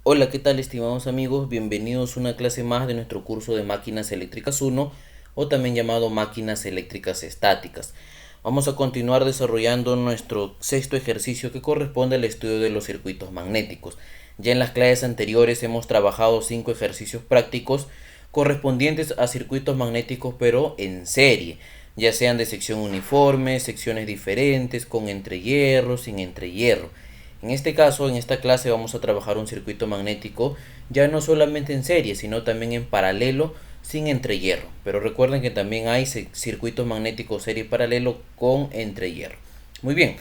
Hola, ¿qué tal estimados amigos? Bienvenidos a una clase más de nuestro curso de Máquinas Eléctricas 1 o también llamado Máquinas Eléctricas Estáticas. Vamos a continuar desarrollando nuestro sexto ejercicio que corresponde al estudio de los circuitos magnéticos. Ya en las clases anteriores hemos trabajado 5 ejercicios prácticos correspondientes a circuitos magnéticos pero en serie, ya sean de sección uniforme, secciones diferentes, con entrehierro, sin entrehierro. En este caso, en esta clase vamos a trabajar un circuito magnético ya no solamente en serie, sino también en paralelo sin entrehierro. Pero recuerden que también hay circuitos magnéticos serie paralelo con entrehierro. Muy bien,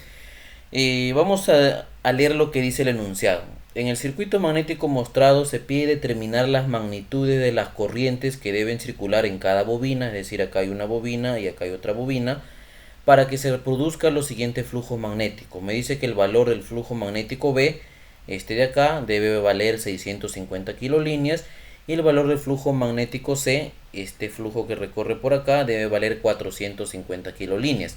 vamos a leer lo que dice el enunciado. En el circuito magnético mostrado se pide determinar las magnitudes de las corrientes que deben circular en cada bobina, es decir, acá hay una bobina y acá hay otra bobina, para que se reproduzca los siguientes flujos magnéticos. Me dice que el valor del flujo magnético B, este de acá, debe valer 650 kilolíneas y el valor del flujo magnético C, este flujo que recorre por acá, debe valer 450 kilolíneas.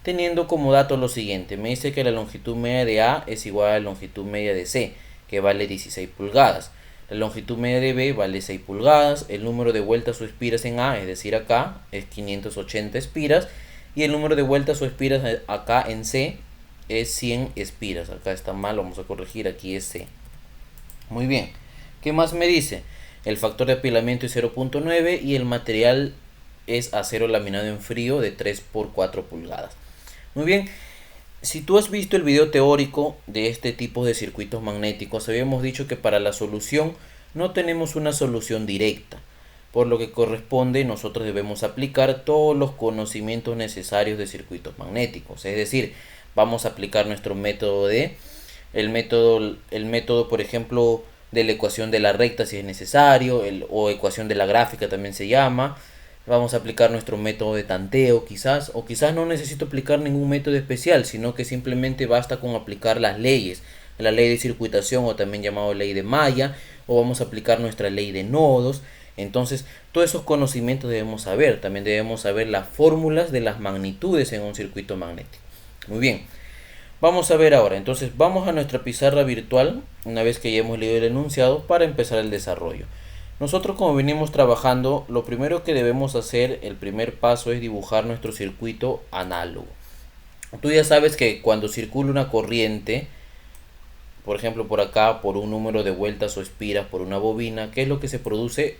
Teniendo como dato lo siguiente, me dice que la longitud media de A es igual a la longitud media de C, que vale 16 pulgadas. La longitud media de B vale 6 pulgadas, el número de vueltas o espiras en A, es decir acá, es 580 espiras, y el número de vueltas o espiras acá en C es 100 espiras. Acá está mal, vamos a corregir, aquí es C. Muy bien, ¿qué más me dice? El factor de apilamiento es 0.9 y el material es acero laminado en frío de 3 por 4 pulgadas. Muy bien, si tú has visto el video teórico de este tipo de circuitos magnéticos, habíamos dicho que para la solución no tenemos una solución directa, por lo que corresponde nosotros debemos aplicar todos los conocimientos necesarios de circuitos magnéticos, es decir, vamos a aplicar nuestro método el método por ejemplo de la ecuación de la recta si es necesario, o ecuación de la gráfica también se llama. Vamos a aplicar nuestro método de tanteo quizás, o quizás no necesito aplicar ningún método especial, sino que simplemente basta con aplicar las leyes, la ley de circuitación o también llamado ley de Maya, o vamos a aplicar nuestra ley de nodos. Entonces, todos esos conocimientos debemos saber. También debemos saber las fórmulas de las magnitudes en un circuito magnético. Muy bien, vamos a ver ahora. Entonces, vamos a nuestra pizarra virtual, una vez que ya hemos leído el enunciado, para empezar el desarrollo. Nosotros, como venimos trabajando, lo primero que debemos hacer, el primer paso, es dibujar nuestro circuito análogo. Tú ya sabes que cuando circula una corriente, por ejemplo por acá, por un número de vueltas o espiras por una bobina, ¿qué es lo que se produce?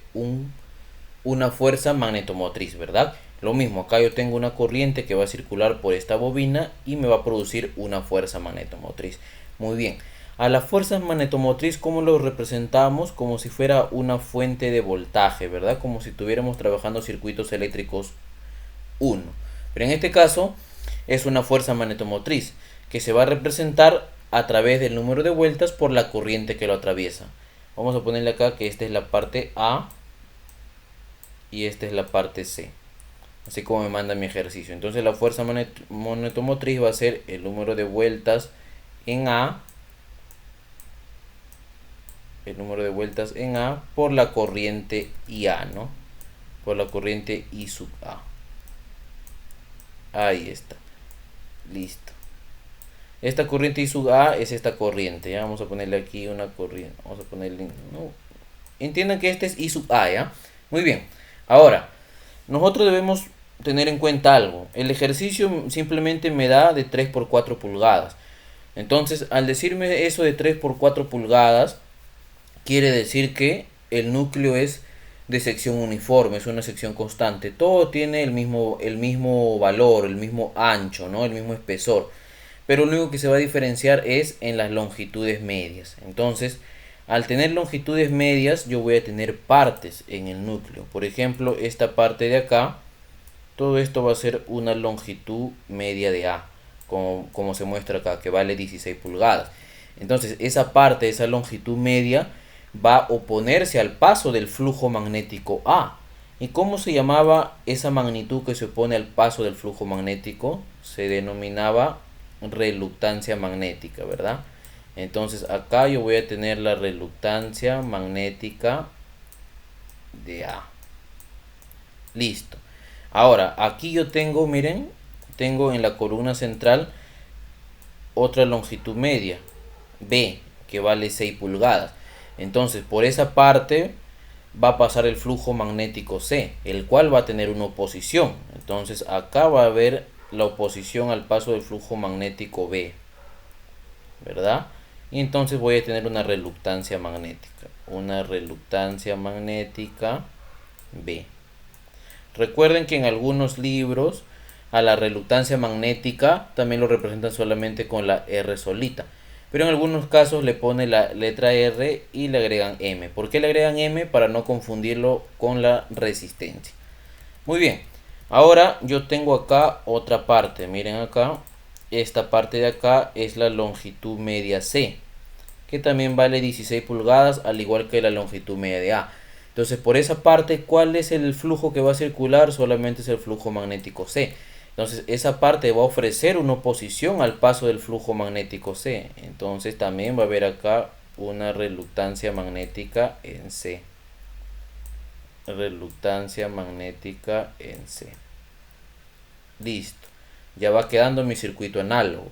Una fuerza magnetomotriz, ¿verdad? Lo mismo, acá yo tengo una corriente que va a circular por esta bobina y me va a producir una fuerza magnetomotriz. Muy bien, a la fuerza magnetomotriz, ¿cómo lo representamos? Como si fuera una fuente de voltaje, ¿verdad? Como si estuviéramos trabajando circuitos eléctricos 1. Pero en este caso es una fuerza magnetomotriz que se va a representar a través del número de vueltas por la corriente que lo atraviesa. Vamos a ponerle acá que esta es la parte A y esta es la parte C, así como me manda mi ejercicio. Entonces la fuerza magnetomotriz va a ser el número de vueltas en A, el número de vueltas en A por la corriente IA, ¿no? Por la corriente I sub A. Ahí está, listo. Esta corriente I sub A es esta corriente, ¿ya? Vamos a ponerle aquí una corriente, vamos a ponerle, no, entiendan que este es I sub A, ¿ya? Muy bien, ahora, nosotros debemos tener en cuenta algo. El ejercicio simplemente me da de 3 por 4 pulgadas. Entonces, al decirme eso de 3 por 4 pulgadas, quiere decir que el núcleo es de sección uniforme, es una sección constante. Todo tiene el mismo valor, el mismo ancho, ¿no? El mismo espesor. Pero lo único que se va a diferenciar es en las longitudes medias. Entonces, al tener longitudes medias, yo voy a tener partes en el núcleo. Por ejemplo, esta parte de acá, todo esto va a ser una longitud media de A, como se muestra acá, que vale 16 pulgadas. Entonces, esa parte, esa longitud media, va a oponerse al paso del flujo magnético A. ¿Y cómo se llamaba esa magnitud que se opone al paso del flujo magnético? Se denominaba reluctancia magnética, ¿verdad? Entonces acá yo voy a tener la reluctancia magnética de A. Listo. Ahora, aquí yo tengo, miren, tengo en la columna central otra longitud media, B, que vale 6 pulgadas. Entonces, por esa parte va a pasar el flujo magnético C, el cual va a tener una oposición. Entonces, acá va a haber la oposición al paso del flujo magnético B, ¿verdad? Y entonces voy a tener una reluctancia magnética. Una reluctancia magnética B. Recuerden que en algunos libros a la reluctancia magnética también lo representan solamente con la R solita. Pero en algunos casos le pone la letra R y le agregan M. ¿Por qué le agregan M? Para no confundirlo con la resistencia. Muy bien. Ahora yo tengo acá otra parte. Miren acá. Esta parte de acá es la longitud media C, que también vale 16 pulgadas, al igual que la longitud media de A. Entonces, por esa parte, ¿cuál es el flujo que va a circular? Solamente es el flujo magnético C. Entonces, esa parte va a ofrecer una oposición al paso del flujo magnético C. Entonces, también va a haber acá una reluctancia magnética en C. Reluctancia magnética en C. Listo. Ya va quedando mi circuito análogo.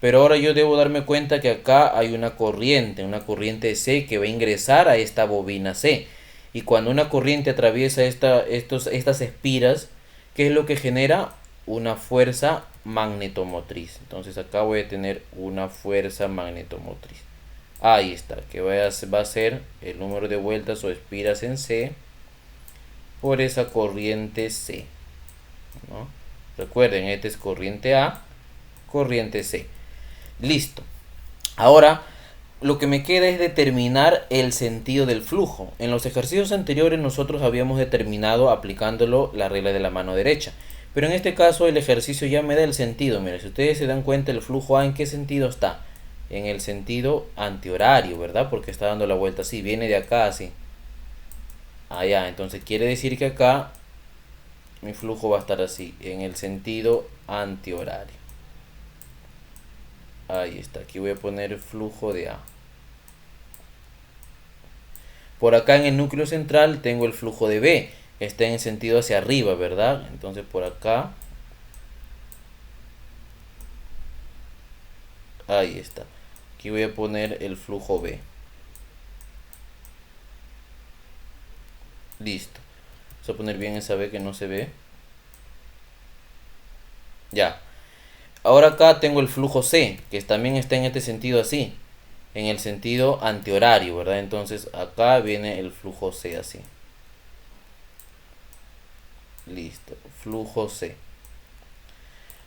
Pero ahora yo debo darme cuenta que acá hay una corriente C que va a ingresar a esta bobina C. Y cuando una corriente atraviesa estas espiras, ¿qué es lo que genera? Una fuerza magnetomotriz. Entonces acá voy a tener una fuerza magnetomotriz. Ahí está, que va a ser el número de vueltas o espiras en C por esa corriente C, ¿no? Recuerden, esta es corriente A, corriente C. Listo. Ahora lo que me queda es determinar el sentido del flujo. En los ejercicios anteriores nosotros habíamos determinado aplicándolo la regla de la mano derecha. Pero en este caso el ejercicio ya me da el sentido. Miren, si ustedes se dan cuenta, el flujo A, ¿en qué sentido está? En el sentido antihorario, ¿verdad? Porque está dando la vuelta así, viene de acá así. Allá, entonces quiere decir que acá mi flujo va a estar así, en el sentido antihorario. Ahí está, aquí voy a poner el flujo de A. Por acá en el núcleo central tengo el flujo de B, está en sentido hacia arriba, ¿verdad? Entonces por acá, ahí está. Aquí voy a poner el flujo B. Listo. Vamos a poner bien esa B que no se ve. Ya. Ahora acá tengo el flujo C, que también está en este sentido así, en el sentido antihorario, ¿verdad? Entonces acá viene el flujo C así. Listo, flujo C.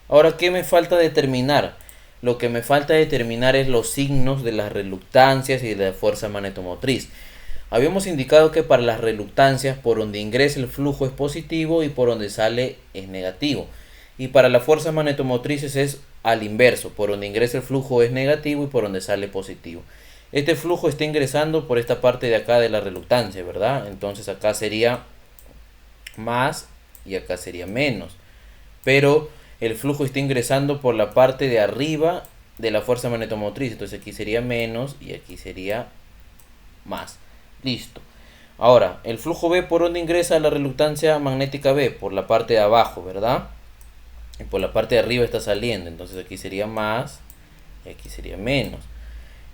Ahora, ¿qué me falta determinar? Lo que me falta determinar es los signos de las reluctancias y de la fuerza magnetomotriz. Habíamos indicado que para las reluctancias, por donde ingresa el flujo es positivo y por donde sale es negativo. Y para las fuerzas magnetomotrices es al inverso, por donde ingresa el flujo es negativo y por donde sale positivo. Este flujo está ingresando por esta parte de acá de la reluctancia, ¿verdad? Entonces acá sería más y acá sería menos. Pero el flujo está ingresando por la parte de arriba de la fuerza magnetomotriz. Entonces aquí sería menos y aquí sería más. Listo. Ahora, el flujo B, ¿por dónde ingresa la reluctancia magnética B? Por la parte de abajo, ¿verdad? Y por la parte de arriba está saliendo. Entonces aquí sería más y aquí sería menos.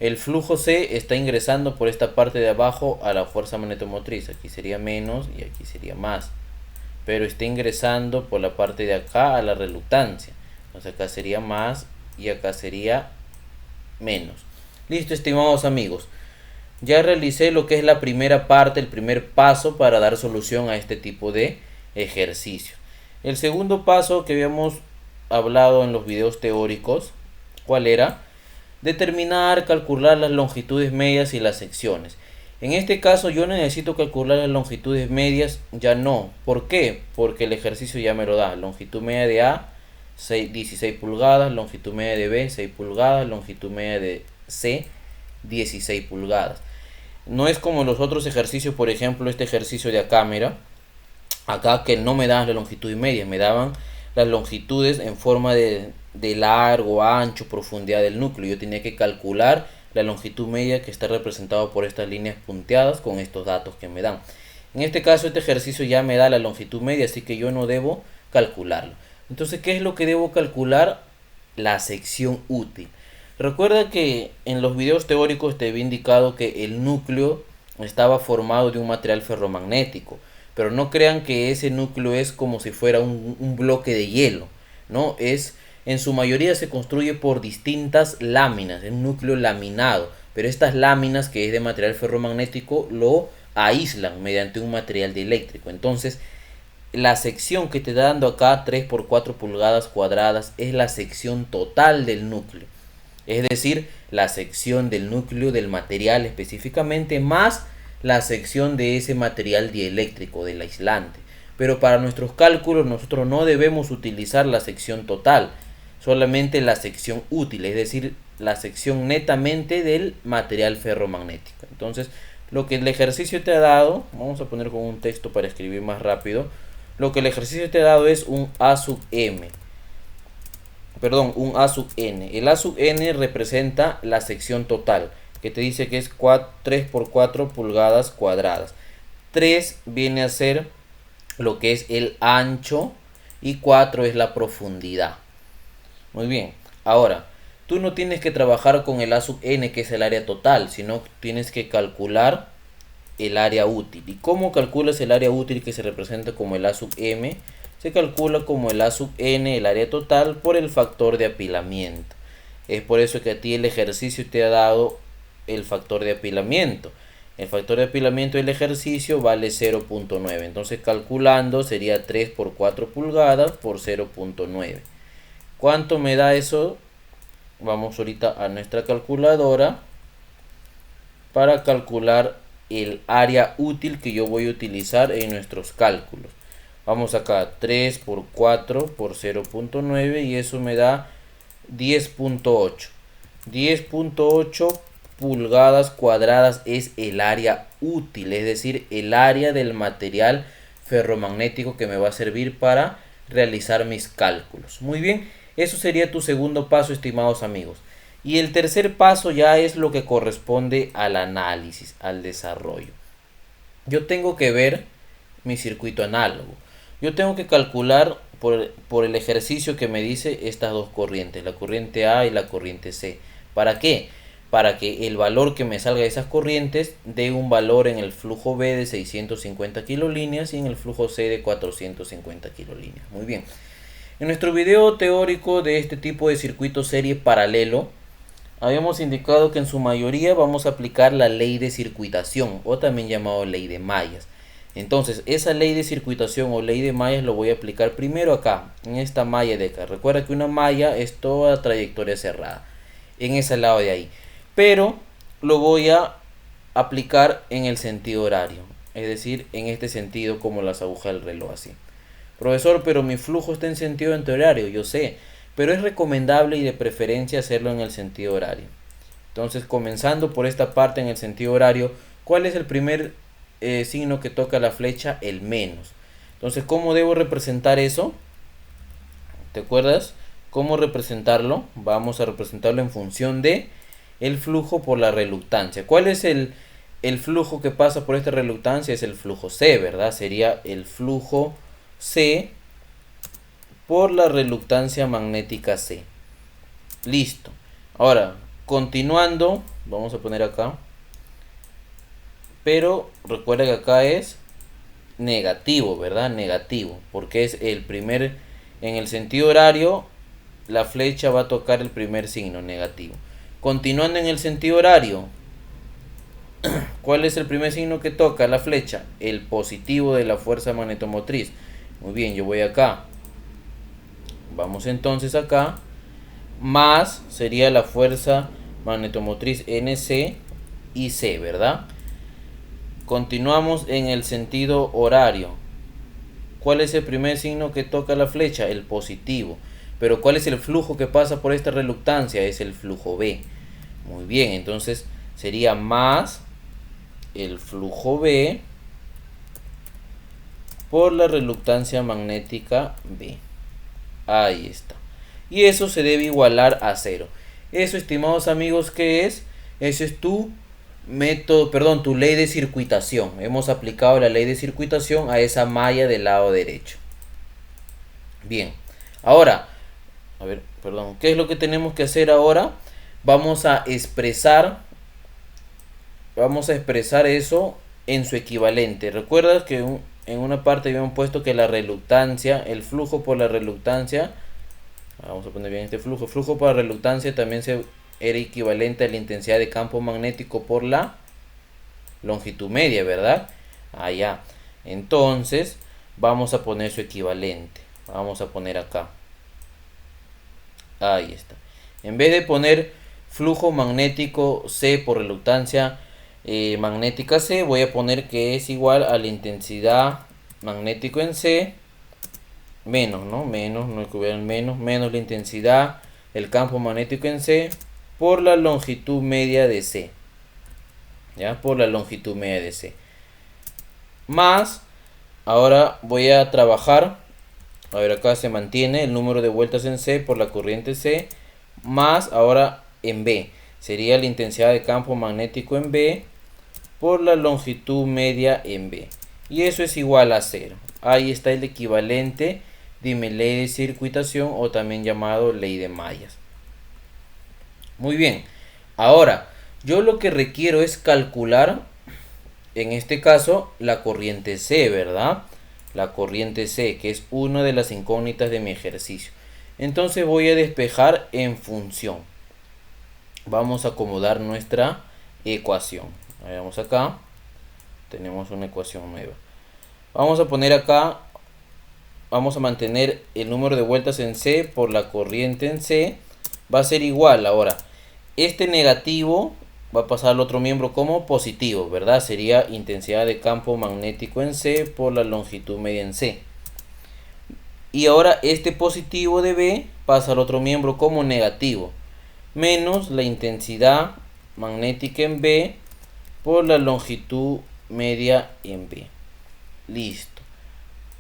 El flujo C está ingresando por esta parte de abajo a la fuerza magnetomotriz. Aquí sería menos y aquí sería más. Pero está ingresando por la parte de acá a la reluctancia. Entonces acá sería más y acá sería menos. Listo, estimados amigos. Ya realicé lo que es la primera parte, el primer paso para dar solución a este tipo de ejercicio. El segundo paso que habíamos hablado en los videos teóricos, ¿cuál era? Determinar, calcular las longitudes medias y las secciones. En este caso yo necesito calcular las longitudes medias, ya no. ¿Por qué? Porque el ejercicio ya me lo da. Longitud media de A, 16 pulgadas, longitud media de B, 6 pulgadas, longitud media de C, 16 pulgadas. No es como los otros ejercicios, por ejemplo este ejercicio de acá, mira, acá que no me daban la longitud media, me daban las longitudes en forma de largo, ancho, profundidad del núcleo. Yo tenía que calcular la longitud media que está representado por estas líneas punteadas con estos datos que me dan. En este caso este ejercicio ya me da la longitud media, así que yo no debo calcularlo. Entonces, ¿qué es lo que debo calcular? La sección útil. Recuerda que en los videos teóricos te había indicado que el núcleo estaba formado de un material ferromagnético, pero no crean que ese núcleo es como si fuera un bloque de hielo, ¿no? En su mayoría se construye por distintas láminas, es un núcleo laminado, pero estas láminas, que es de material ferromagnético, lo aíslan mediante un material dieléctrico. Entonces, la sección que te está dando acá, 3 por 4 pulgadas cuadradas, es la sección total del núcleo. Es decir, la sección del núcleo del material específicamente, más la sección de ese material dieléctrico, del aislante. Pero para nuestros cálculos nosotros no debemos utilizar la sección total, solamente la sección útil, es decir, la sección netamente del material ferromagnético. Entonces, lo que el ejercicio te ha dado, vamos a poner con un texto para escribir más rápido, lo que el ejercicio te ha dado es un A sub m, perdón, un A sub n. El A sub n representa la sección total, que te dice que es 3 por 4 pulgadas cuadradas. 3 viene a ser lo que es el ancho y 4 es la profundidad. Muy bien, ahora, tú no tienes que trabajar con el A sub n, que es el área total, sino tienes que calcular el área útil. ¿Y cómo calculas el área útil, que se representa como el A sub m? Se calcula como el A sub n, el área total, por el factor de apilamiento. Es por eso que a ti el ejercicio te ha dado el factor de apilamiento. El factor de apilamiento del ejercicio vale 0.9. Entonces, calculando, sería 3 por 4 pulgadas por 0.9. ¿Cuánto me da eso? Vamos ahorita a nuestra calculadora para calcular el área útil que yo voy a utilizar en nuestros cálculos. Vamos acá, 3 por 4 por 0.9 y eso me da 10.8. 10.8 pulgadas cuadradas es el área útil, es decir, el área del material ferromagnético que me va a servir para realizar mis cálculos. Muy bien, eso sería tu segundo paso, estimados amigos. Y el tercer paso ya es lo que corresponde al análisis, al desarrollo. Yo tengo que ver mi circuito análogo. Yo tengo que calcular por el ejercicio que me dice estas dos corrientes, la corriente A y la corriente C. ¿Para qué? Para que el valor que me salga de esas corrientes dé un valor en el flujo B de 650 kilolíneas y en el flujo C de 450 kilolíneas. Muy bien. En nuestro video teórico de este tipo de circuito serie paralelo, habíamos indicado que en su mayoría vamos a aplicar la ley de circuitación, o también llamado ley de mallas. Entonces, esa ley de circuitación o ley de mallas lo voy a aplicar primero acá, en esta malla de acá. Recuerda que una malla es toda trayectoria cerrada, en ese lado de ahí. Pero lo voy a aplicar en el sentido horario, es decir, en este sentido, como las agujas del reloj, así. Profesor, pero mi flujo está en sentido antihorario, yo sé, pero es recomendable y de preferencia hacerlo en el sentido horario. Entonces, comenzando por esta parte en el sentido horario, ¿cuál es el primer signo que toca la flecha? El menos. Entonces, ¿cómo debo representar eso? ¿Te acuerdas? ¿Cómo representarlo? Vamos a representarlo en función de el flujo por la reluctancia. ¿Cuál es el flujo que pasa por esta reluctancia? Es el flujo C, ¿verdad? Sería el flujo C por la reluctancia magnética C. Listo. Ahora, continuando, vamos a poner acá. Pero recuerda que acá es negativo, ¿verdad? Negativo, porque es el primer, en el sentido horario, la flecha va a tocar el primer signo, negativo. Continuando en el sentido horario, ¿cuál es el primer signo que toca la flecha? El positivo de la fuerza magnetomotriz. Muy bien, yo voy acá. Vamos entonces acá. Más sería la fuerza magnetomotriz NC y C, ¿verdad? Continuamos en el sentido horario. ¿Cuál es el primer signo que toca la flecha? El positivo. Pero ¿cuál es el flujo que pasa por esta reluctancia? Es el flujo B. Muy bien, entonces sería más el flujo B por la reluctancia magnética B. Ahí está. Y eso se debe igualar a 0. Eso, estimados amigos, ¿qué es? Ese es tu método, perdón, tu ley de circuitación. Hemos aplicado la ley de circuitación a esa malla del lado derecho. Bien. Ahora, a ver, perdón, ¿qué es lo que tenemos que hacer ahora? vamos a expresar eso en su equivalente. Recuerda que en una parte habíamos puesto que la reluctancia, el flujo por la reluctancia, vamos a poner bien este flujo, el flujo por la reluctancia también era equivalente a la intensidad de campo magnético por la longitud media, ¿verdad? Allá. Entonces vamos a poner su equivalente. Vamos a poner acá. Ahí está. En vez de poner flujo magnético C por reluctancia magnética C, voy a poner que es igual a la intensidad magnético en C menos, ¿no? Menos, no hay que ver el menos la intensidad del campo magnético en C por la longitud media de C. ¿Ya? Por la longitud media de C. Más, ahora voy a trabajar, a ver, acá se mantiene el número de vueltas en C por la corriente C, más ahora en B, sería la intensidad de campo magnético en B por la longitud media en B. Y eso es igual a 0. Ahí está el equivalente de mi ley de circuitación, o también llamado ley de mallas. Muy bien. Ahora, yo lo que requiero es calcular, en este caso, la corriente C, ¿verdad? La corriente C, que es una de las incógnitas de mi ejercicio. Entonces voy a despejar en función. Vamos a acomodar nuestra ecuación. Vamos acá. Tenemos una ecuación nueva. Vamos a poner acá, vamos a mantener el número de vueltas en C por la corriente en C. Va a ser igual ahora. Este negativo va a pasar al otro miembro como positivo, ¿verdad? Sería intensidad de campo magnético en C por la longitud media en C. Y ahora este positivo de B pasa al otro miembro como negativo, menos la intensidad magnética en B por la longitud media en B. Listo.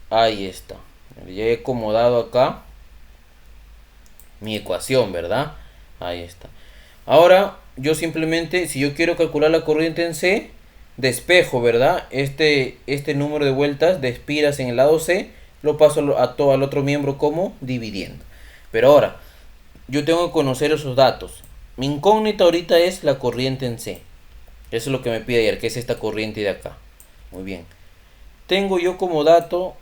Ahí está. Ya he acomodado acá mi ecuación, ¿verdad? Ahí está. Ahora yo simplemente, si yo quiero calcular la corriente en C, despejo, ¿verdad? Este número de vueltas de espiras en el lado C, lo paso a todo al otro miembro como dividiendo. Pero ahora, yo tengo que conocer esos datos. Mi incógnita ahorita es la corriente en C. Eso es lo que me pide ayer, que es esta corriente de acá. Muy bien. ¿Tengo yo como dato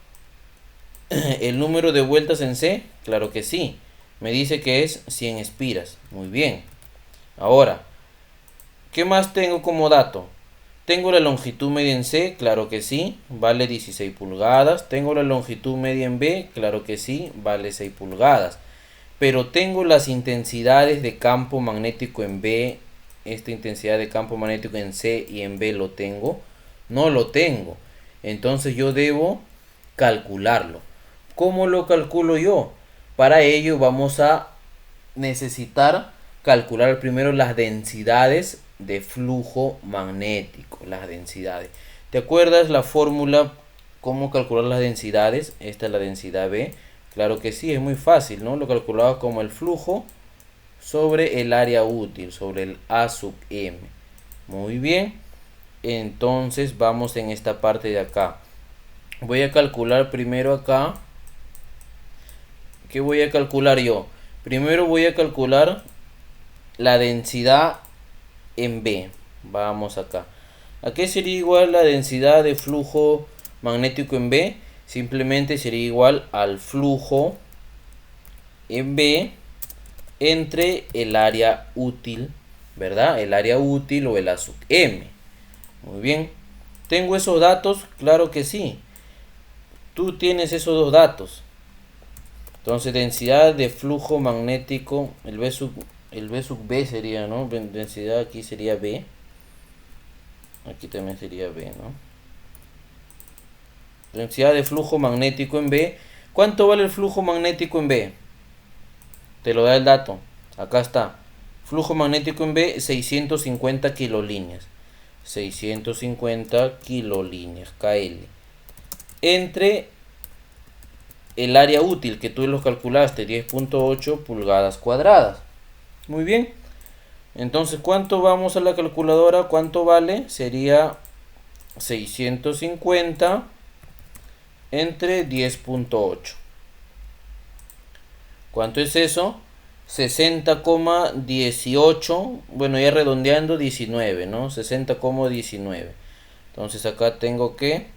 el número de vueltas en C? Claro que sí. Me dice que es 100 espiras. Muy bien. Ahora, ¿qué más tengo como dato? ¿Tengo la longitud media en C? Claro que sí, vale 16 pulgadas. ¿Tengo la longitud media en B? Claro que sí, vale 6 pulgadas. Pero tengo las intensidades de campo magnético en B. Esta intensidad de campo magnético en C y en B lo tengo. No lo tengo. Entonces yo debo calcularlo. ¿Cómo lo calculo yo? Para ello vamos a necesitar calcular primero las densidades de flujo magnético. Las densidades. ¿Te acuerdas la fórmula? ¿Cómo calcular las densidades? Esta es la densidad B. Claro que sí, es muy fácil, ¿no? Lo calculaba como el flujo sobre el área útil, sobre el A sub M. Muy bien. Entonces vamos en esta parte de acá. Voy a calcular primero acá. ¿Qué voy a calcular yo? Primero voy a calcular la densidad en B. Vamos acá. ¿A qué sería igual la densidad de flujo magnético en B? Simplemente sería igual al flujo en B entre el área útil, ¿verdad? El área útil o el A sub M. Muy bien. ¿Tengo esos datos? Claro que sí. Tú tienes esos dos datos. Entonces, densidad de flujo magnético, el B sub B sería, ¿no? Densidad aquí sería B. Aquí también sería B, ¿no? Densidad de flujo magnético en B. ¿Cuánto vale el flujo magnético en B? Te lo da el dato. Acá está. Flujo magnético en B, 650 kilolíneas. 650 kilolíneas, KL. Entre el área útil, que tú lo calculaste, 10.8 pulgadas cuadradas. Muy bien. Entonces, ¿cuánto vamos a la calculadora? ¿Cuánto vale? Sería 650 entre 10.8. ¿Cuánto es eso? 60,18, bueno, ya redondeando 19, ¿no? 60,19. Entonces acá tengo que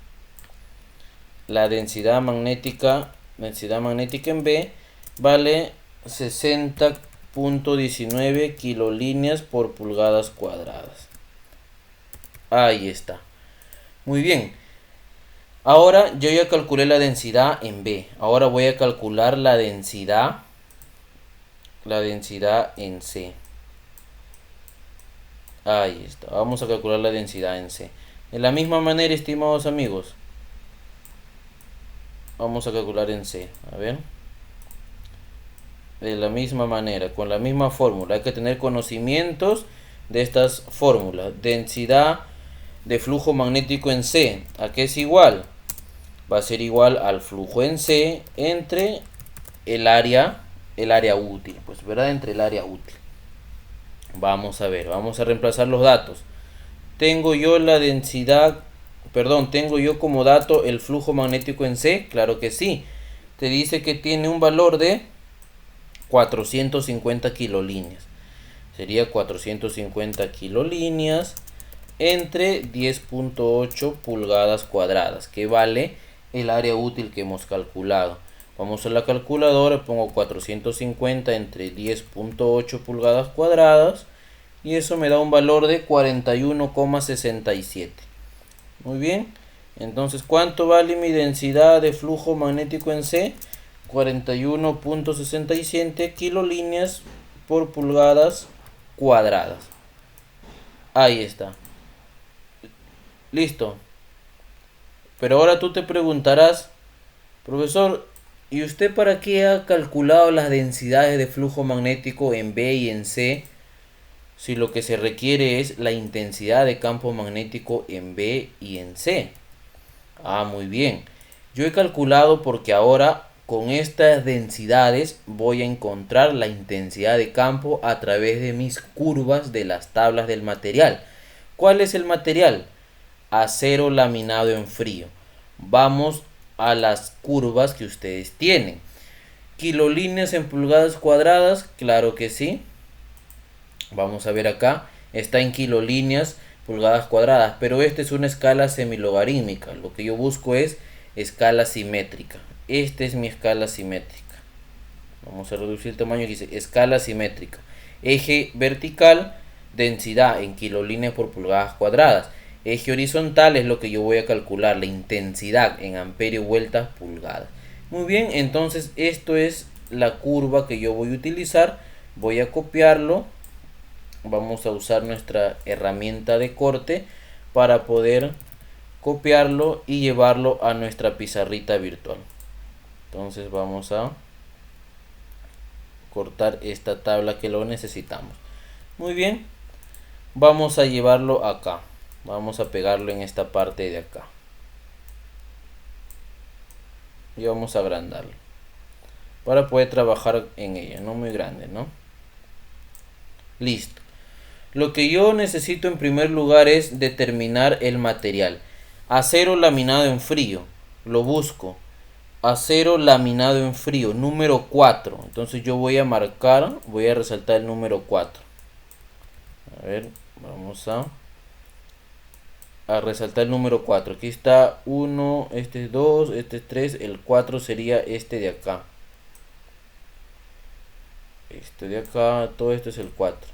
la densidad magnética en B vale 60,19 kilolíneas por pulgadas cuadradas. Ahí está. Muy bien. Ahora yo ya calculé la densidad en B. Ahora voy a calcular la densidad en C. Ahí está. Vamos a calcular la densidad en C. De la misma manera, estimados amigos, vamos a calcular en C. A ver. De la misma manera, con la misma fórmula. Hay que tener conocimientos de estas fórmulas. Densidad de flujo magnético en C. ¿A qué es igual? Va a ser igual al flujo en C entre el área útil. Pues, ¿verdad? Entre el área útil. Vamos a ver, vamos a reemplazar los datos. Tengo yo la densidad, perdón, tengo yo como dato el flujo magnético en C. Claro que sí. Te dice que tiene un valor de 450 kilolíneas. Sería 450 kilolíneas entre 10.8 pulgadas cuadradas, que vale el área útil que hemos calculado. Vamos a la calculadora, pongo 450 entre 10.8 pulgadas cuadradas y eso me da un valor de 41,67. Muy bien, entonces ¿cuánto vale mi densidad de flujo magnético en C? 41,67 kilolíneas por pulgadas cuadradas. Ahí está. Listo. Pero ahora tú te preguntarás, profesor, ¿y usted para qué ha calculado las densidades de flujo magnético en B y en C si lo que se requiere es la intensidad de campo magnético en B y en C? Ah, muy bien. Yo he calculado porque ahora con estas densidades voy a encontrar la intensidad de campo a través de mis curvas de las tablas del material. ¿Cuál es el material? Acero laminado en frío. Vamos a las curvas que ustedes tienen. Kilolíneas en pulgadas cuadradas, claro que sí. Vamos a ver acá, está en kilolíneas pulgadas cuadradas, pero esta es una escala semilogarítmica. Lo que yo busco es escala simétrica. Esta es mi escala simétrica. Vamos a reducir el tamaño que dice escala simétrica. Eje vertical, densidad en kilolíneas por pulgadas cuadradas. Eje horizontal es lo que yo voy a calcular, la intensidad en amperio vueltas pulgadas. Muy bien, entonces esto es la curva que yo voy a utilizar. Voy a copiarlo. Vamos a usar nuestra herramienta de corte para poder copiarlo y llevarlo a nuestra pizarrita virtual. Entonces vamos a cortar esta tabla que lo necesitamos. Muy bien, vamos a llevarlo acá. Vamos a pegarlo en esta parte de acá. Y vamos a agrandarlo para poder trabajar en ella, no muy grande, ¿no? Listo. Lo que yo necesito en primer lugar es determinar el material. Acero laminado en frío. Lo busco. Acero laminado en frío, número 4. Entonces yo voy a marcar, voy a resaltar el número 4. A ver, vamos a resaltar el número 4. Aquí está 1, este es 2, este es 3, el 4 sería este de acá. Este de acá, todo esto es el 4.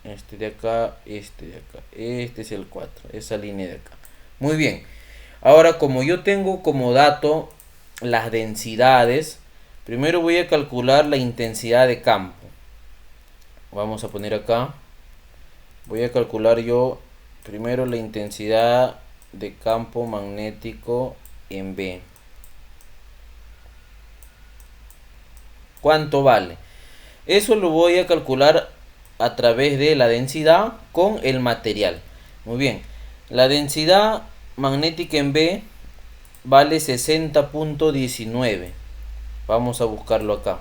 Este de acá, este de acá, este es el 4, esa línea de acá. Muy bien. Ahora, como yo tengo como dato las densidades, primero voy a calcular la intensidad de campo. Vamos a poner acá. Voy a calcular yo primero la intensidad de campo magnético en B. ¿Cuánto vale? Eso lo voy a calcular a través de la densidad con el material. Muy bien. La densidad magnética en B vale 60,19. Vamos a buscarlo acá.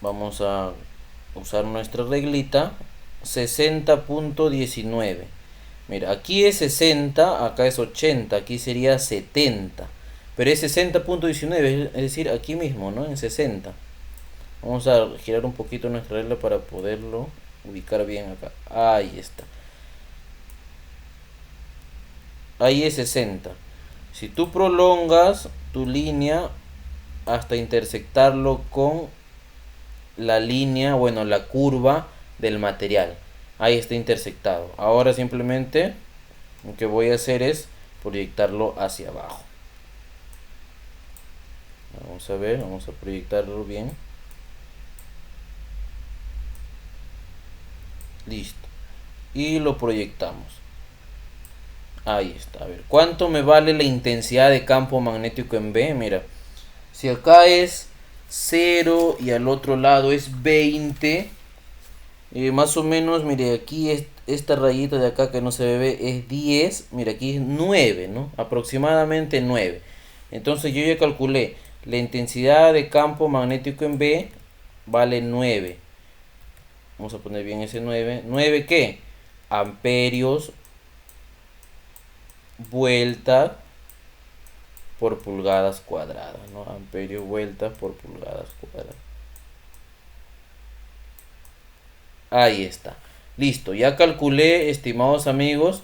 Vamos a usar nuestra reglita. 60,19. Mira, aquí es 60, acá es 80, aquí sería 70. Pero es 60,19, es decir, aquí mismo, ¿no? En 60. Vamos a girar un poquito nuestra regla para poderlo ubicar bien acá. Ahí está. Ahí es 60. Si tú prolongas tu línea hasta intersectarlo con la línea, bueno, la curva del material, ahí está intersectado. Ahora simplemente lo que voy a hacer es proyectarlo hacia abajo. Vamos a ver, vamos a proyectarlo bien. Listo. Y lo proyectamos. Ahí está. A ver, ¿cuánto me vale la intensidad de campo magnético en B? Mira, si acá es 0 y al otro lado es 20, más o menos, mire, aquí esta rayita de acá que no se ve es 10, mira, aquí es 9, ¿no? Aproximadamente 9. Entonces yo ya calculé, la intensidad de campo magnético en B vale 9. Vamos a poner bien ese 9. ¿9 qué? Amperios vuelta por pulgadas cuadradas, ¿no? Amperio vuelta por pulgadas cuadradas. Ahí está. Listo, ya calculé, estimados amigos,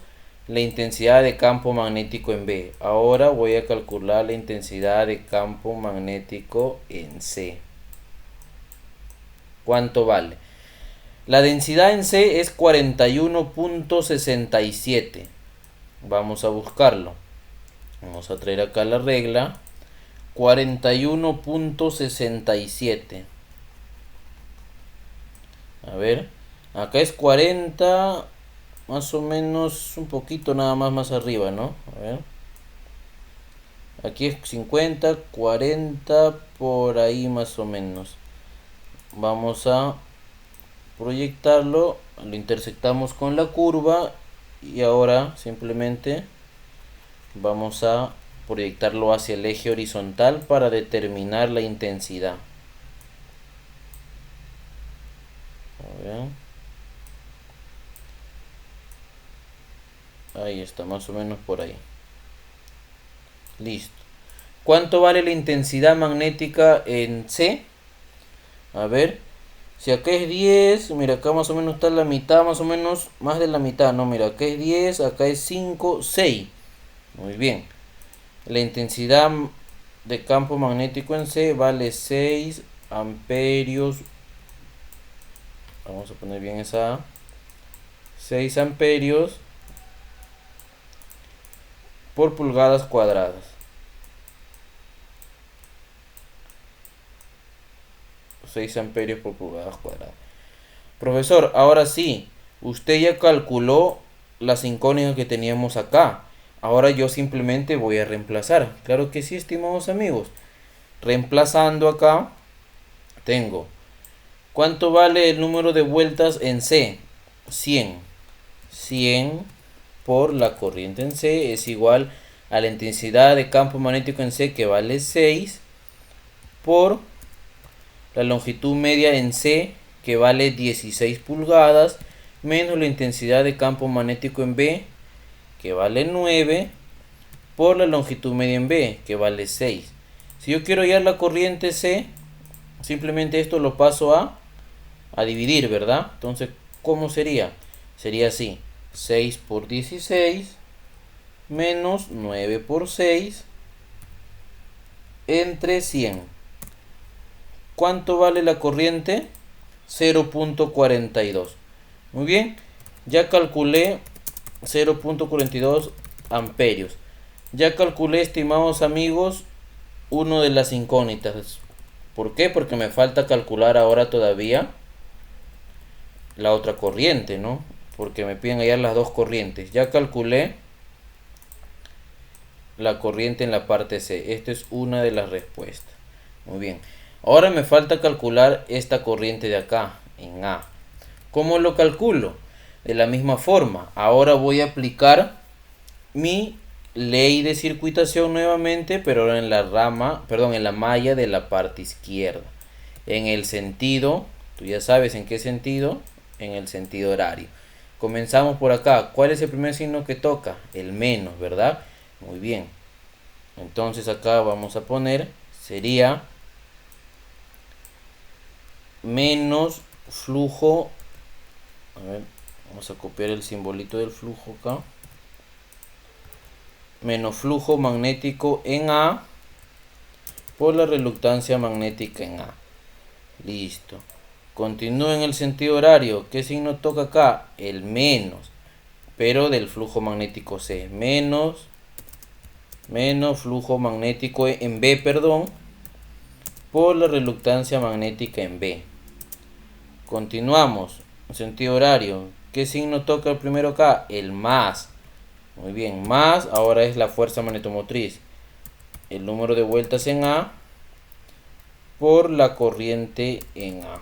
la intensidad de campo magnético en B. Ahora voy a calcular la intensidad de campo magnético en C. ¿Cuánto vale? La densidad en C es 41.67. Vamos a buscarlo. Vamos a traer acá la regla. 41.67. A ver, acá es 40, más o menos un poquito nada más arriba, ¿no? A ver. Aquí es 50, 40, por ahí más o menos. Vamos a proyectarlo, lo intersectamos con la curva y ahora simplemente vamos a proyectarlo hacia el eje horizontal para determinar la intensidad. A ver. Ahí está, más o menos por ahí. Listo. ¿Cuánto vale la intensidad magnética en C? A ver. Si acá es 10, mira, acá más o menos está la mitad, más o menos, más de la mitad, no, mira, acá es 10, acá es 5, 6. Muy bien. La intensidad de campo magnético en C vale 6 amperios. Vamos a poner bien esa A. 6 amperios por pulgadas cuadradas. 6 amperios por pulgadas cuadradas. Profesor, ahora sí, usted ya calculó las incógnitas que teníamos acá. Ahora yo simplemente voy a reemplazar. Claro que sí, estimados amigos. Reemplazando acá, tengo. ¿Cuánto vale el número de vueltas en C? 100. 100 por la corriente en C es igual a la intensidad de campo magnético en C, que vale 6, por la longitud media en C, que vale 16 pulgadas, menos la intensidad de campo magnético en B, que vale 9, por la longitud media en B, que vale 6. Si yo quiero hallar la corriente C, simplemente esto lo paso a dividir, ¿verdad? Entonces, ¿cómo sería? Sería así: 6 por 16 menos 9 por 6 entre 100. ¿Cuánto vale la corriente? 0.42. Muy bien, ya calculé 0.42 amperios. Ya calculé, estimados amigos, uno de las incógnitas. ¿Por qué? Porque me falta calcular ahora todavía la otra corriente, ¿no? Porque me piden hallar las dos corrientes. Ya calculé la corriente en la parte C. Esta es una de las respuestas. Muy bien. Ahora me falta calcular esta corriente de acá, en A. ¿Cómo lo calculo? De la misma forma. Ahora voy a aplicar mi ley de circuitación nuevamente, pero ahora en la rama, perdón, en la malla de la parte izquierda. En el sentido, tú ya sabes en qué sentido, en el sentido horario. Comenzamos por acá. ¿Cuál es el primer signo que toca? El menos, ¿verdad? Muy bien. Entonces acá vamos a poner, sería menos flujo, a ver, vamos a copiar el simbolito del flujo acá, menos flujo magnético en A por la reluctancia magnética en A. Listo. Continúo en el sentido horario. ¿Qué signo toca acá? El menos, pero del flujo magnético C. Menos flujo magnético en B, perdón, por la reluctancia magnética en B. Continuamos. En sentido horario. ¿Qué signo toca el primero acá? El más. Muy bien, más ahora es la fuerza magnetomotriz. El número de vueltas en A por la corriente en A.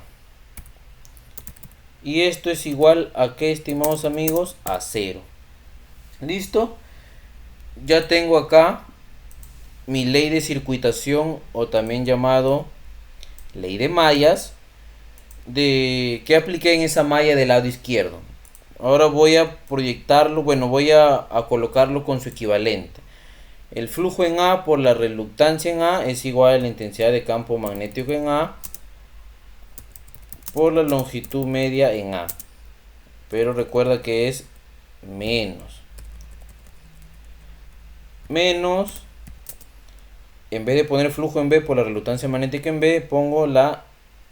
Y esto es igual a ¿qué, estimados amigos? A 0. ¿Listo? Ya tengo acá mi ley de circuitación, o también llamado ley de mallas, que apliqué en esa malla del lado izquierdo. Ahora voy a proyectarlo, bueno, voy a colocarlo con su equivalente. El flujo en A por la reluctancia en A es igual a la intensidad de campo magnético en A por la longitud media en A. Pero recuerda que es menos. En vez de poner flujo en B por la reluctancia magnética en B, pongo la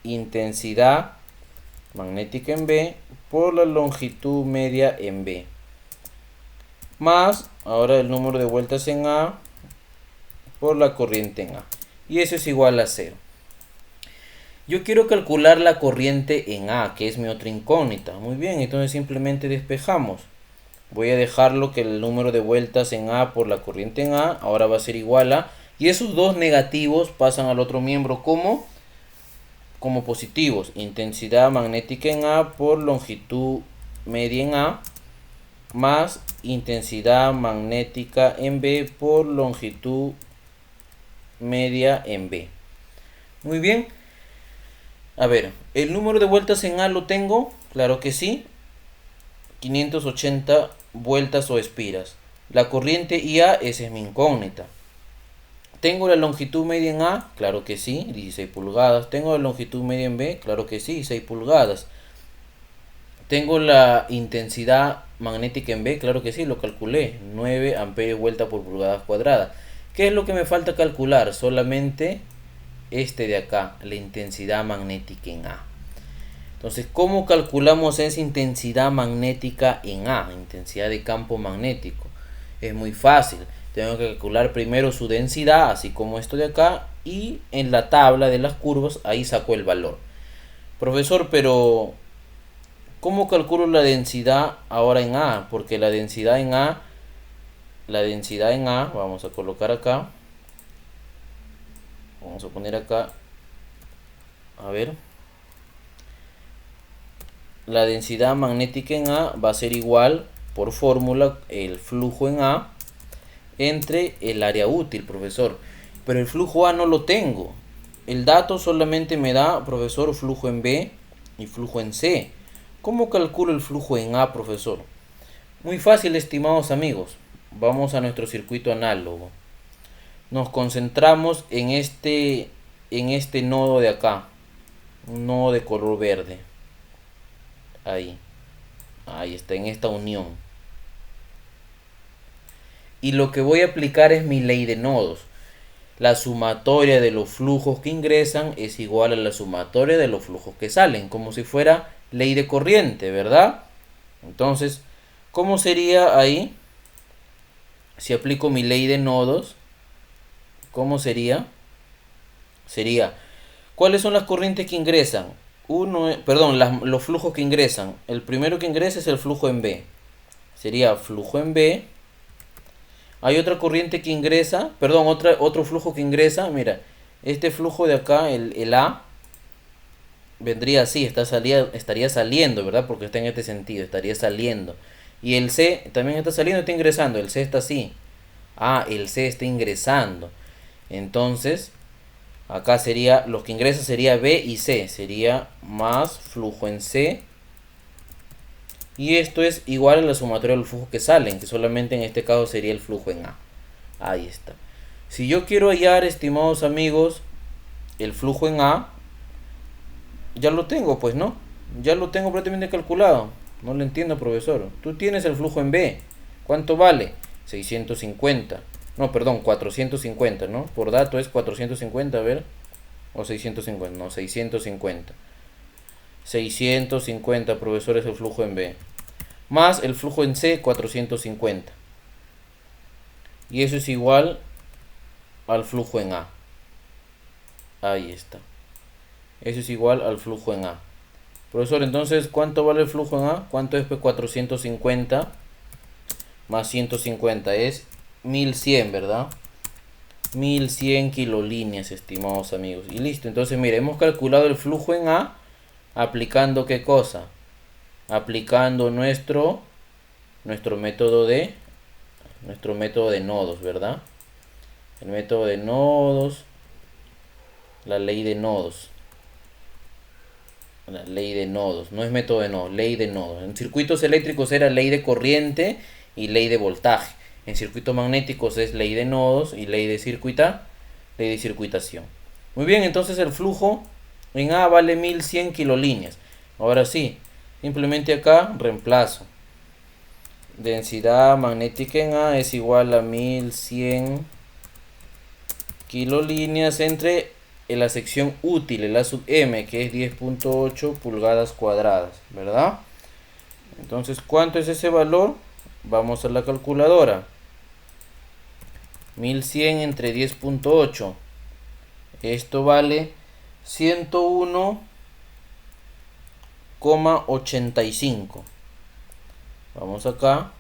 intensidad magnética en B por la longitud media en B. Más, ahora el número de vueltas en A por la corriente en A. Y eso es igual a 0. Yo quiero calcular la corriente en A, que es mi otra incógnita. Muy bien, entonces simplemente despejamos. Voy a dejarlo que el número de vueltas en A por la corriente en A ahora va a ser igual a... Y esos dos negativos pasan al otro miembro como positivos. Intensidad magnética en A por longitud media en A más intensidad magnética en B por longitud media en B. Muy bien. A ver, ¿el número de vueltas en A lo tengo? Claro que sí. 580 vueltas o espiras. La corriente IA, esa es mi incógnita. ¿Tengo la longitud media en A? Claro que sí, 16 pulgadas. ¿Tengo la longitud media en B? Claro que sí, 6 pulgadas. ¿Tengo la intensidad magnética en B? Claro que sí, lo calculé. 9 amperios vuelta por pulgada cuadrada. ¿Qué es lo que me falta calcular? Solamente este de acá, la intensidad magnética en A. Entonces, ¿cómo calculamos esa intensidad magnética en A? Intensidad de campo magnético. Es muy fácil. Tengo que calcular primero su densidad, así como esto de acá, y en la tabla de las curvas, ahí saco el valor. Profesor, pero ¿cómo calculo la densidad ahora en A? Porque la densidad en A, vamos a colocar acá. Vamos a poner acá. A ver. La densidad magnética en A va a ser igual, por fórmula, el flujo en A entre el área útil, profesor. Pero el flujo A no lo tengo. El dato solamente me da, profesor, flujo en B y flujo en C. ¿Cómo calculo el flujo en A, profesor? Muy fácil, estimados amigos. Vamos a nuestro circuito análogo. Nos concentramos en este nodo de acá. Un nodo de color verde. Ahí está, en esta unión. Y lo que voy a aplicar es mi ley de nodos. La sumatoria de los flujos que ingresan es igual a la sumatoria de los flujos que salen, como si fuera ley de corriente, ¿verdad? Entonces, ¿cómo sería ahí? Si aplico mi ley de nodos, ¿cómo sería? Sería, ¿cuáles son las corrientes que ingresan? Los flujos que ingresan. El primero que ingresa es el flujo en B. Sería flujo en B. Hay otra corriente que ingresa, otro flujo que ingresa. Mira, este flujo de acá, el A, vendría así, estaría saliendo, ¿verdad? Porque está en este sentido, estaría saliendo. Y el C también está saliendo, está ingresando. El C está así. El C está ingresando. Entonces, acá sería, los que ingresan sería B y C. Sería más flujo en C. Y esto es igual a la sumatoria de los flujos que salen, que solamente en este caso sería el flujo en A. Ahí está. Si yo quiero hallar, estimados amigos, el flujo en A, Ya lo tengo, pues, ¿no? Ya lo tengo prácticamente calculado. No lo entiendo, profesor. Tú tienes el flujo en B. ¿Cuánto vale? 650. No, perdón, 450, ¿no? Por dato es 450, a ver. O 650, no, 650. 650, profesor, es el flujo en B. Más el flujo en C, 450. Y eso es igual al flujo en A. Ahí está. Eso es igual al flujo en A. Profesor, entonces, ¿cuánto vale el flujo en A? ¿Cuánto es 450 más 150? Es 1100, ¿verdad? 1100 kilolíneas, estimados amigos. Y listo. Entonces, mire, hemos calculado el flujo en A aplicando ¿qué cosa? Aplicando nuestro método de nodos, ¿verdad? El método de nodos, la ley de nodos. La ley de nodos, no es método de nodos, ley de nodos. En circuitos eléctricos era ley de corriente y ley de voltaje. En circuitos magnéticos es ley de nodos y ley de circuitación. Muy bien, entonces el flujo en A vale 1100 kilolíneas. Ahora sí, simplemente acá reemplazo. Densidad magnética en A es igual a 1100 kilolíneas entre la sección útil, el A sub m, que es 10.8 pulgadas cuadradas, ¿verdad? Entonces, ¿cuánto es ese valor? Vamos a la calculadora. 1100 entre 10.8. Esto vale 101,85. Vamos acá.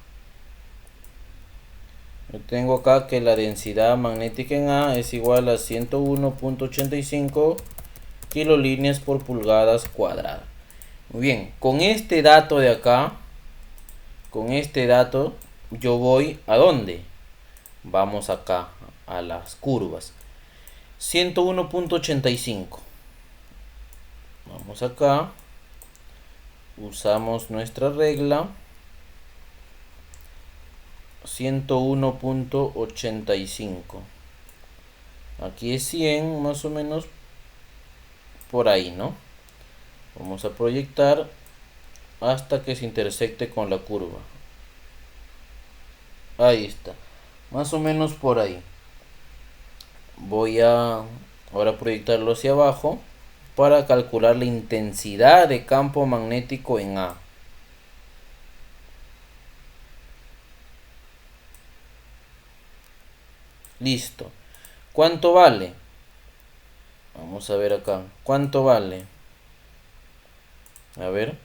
Yo tengo acá que la densidad magnética en A es igual a 101.85 kilolíneas por pulgadas cuadradas. Muy bien, con este dato de acá, yo voy ¿a dónde? Vamos acá a las curvas. 101.85. Vamos acá. Usamos nuestra regla. 101.85. Aquí es 100, más o menos por ahí, ¿no? Vamos a proyectar hasta que se intersecte con la curva. Ahí está, más o menos por ahí. Voy a ahora proyectarlo hacia abajo para calcular la intensidad de campo magnético en A. Listo. ¿Cuánto vale? Vamos a ver acá. ¿Cuánto vale? A ver.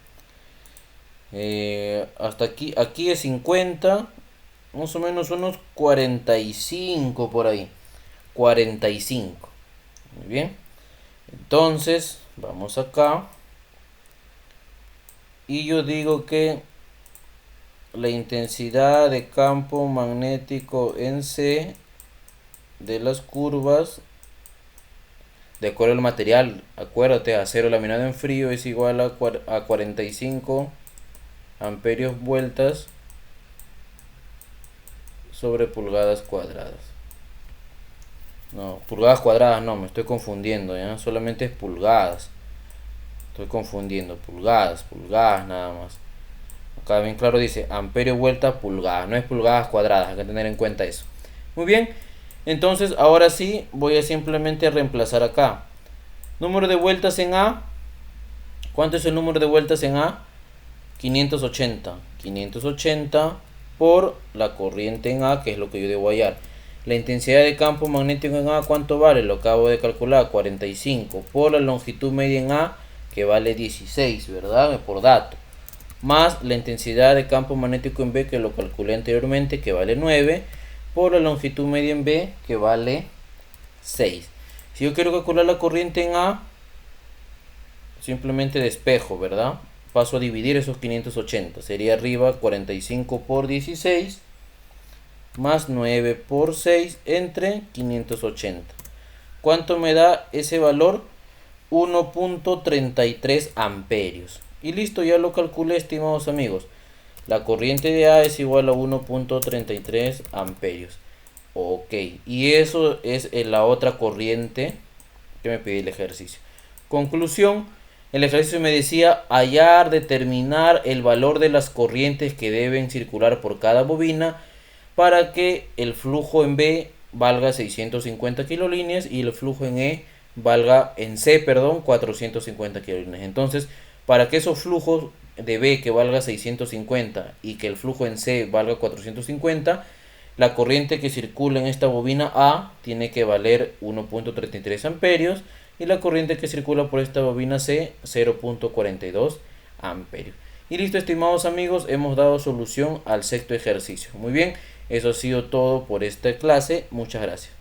Hasta aquí es 50. Más o menos unos 45 por ahí. 45. Muy bien. Entonces, vamos acá. Y yo digo que la intensidad de campo magnético en C de las curvas, de acuerdo al material, acuérdate, acero laminado en frío es igual a 45 amperios vueltas sobre pulgadas cuadradas. No, pulgadas cuadradas no, me estoy confundiendo, ¿ya? Solamente es pulgadas. Estoy confundiendo, pulgadas nada más. Acá bien claro dice amperio vuelta pulgadas, no es pulgadas cuadradas, hay que tener en cuenta eso. Muy bien, entonces ahora sí voy a simplemente reemplazar acá. Número de vueltas en A. ¿Cuánto es el número de vueltas en A? 580. 580 por la corriente en A, que es lo que yo debo hallar. La intensidad de campo magnético en A, ¿cuánto vale? Lo acabo de calcular, 45. Por la longitud media en A, que vale 16, ¿verdad? Por dato. Más la intensidad de campo magnético en B, que lo calculé anteriormente, que vale 9. Por la longitud media en B, que vale 6. Si yo quiero calcular la corriente en A, simplemente despejo, ¿verdad? Paso a dividir esos 580. Sería arriba 45 por 16 más 9 por 6 entre 580. ¿Cuánto me da ese valor? 1.33 amperios. Y listo, ya lo calculé, estimados amigos. La corriente de A es igual a 1.33 amperios. Ok, y eso es la otra corriente que me pide el ejercicio. Conclusión, El ejercicio me decía hallar, determinar el valor de las corrientes que deben circular por cada bobina para que el flujo en B valga 650 kilolíneas y el flujo en valga en C, perdón, 450 kilolíneas. Entonces, para que esos flujos de B que valga 650 y que el flujo en C valga 450, la corriente que circula en esta bobina A tiene que valer 1.33 amperios y la corriente que circula por esta bobina C 0.42 amperios. Y listo, estimados amigos, hemos dado solución al sexto ejercicio. Muy bien, eso ha sido todo por esta clase. Muchas gracias.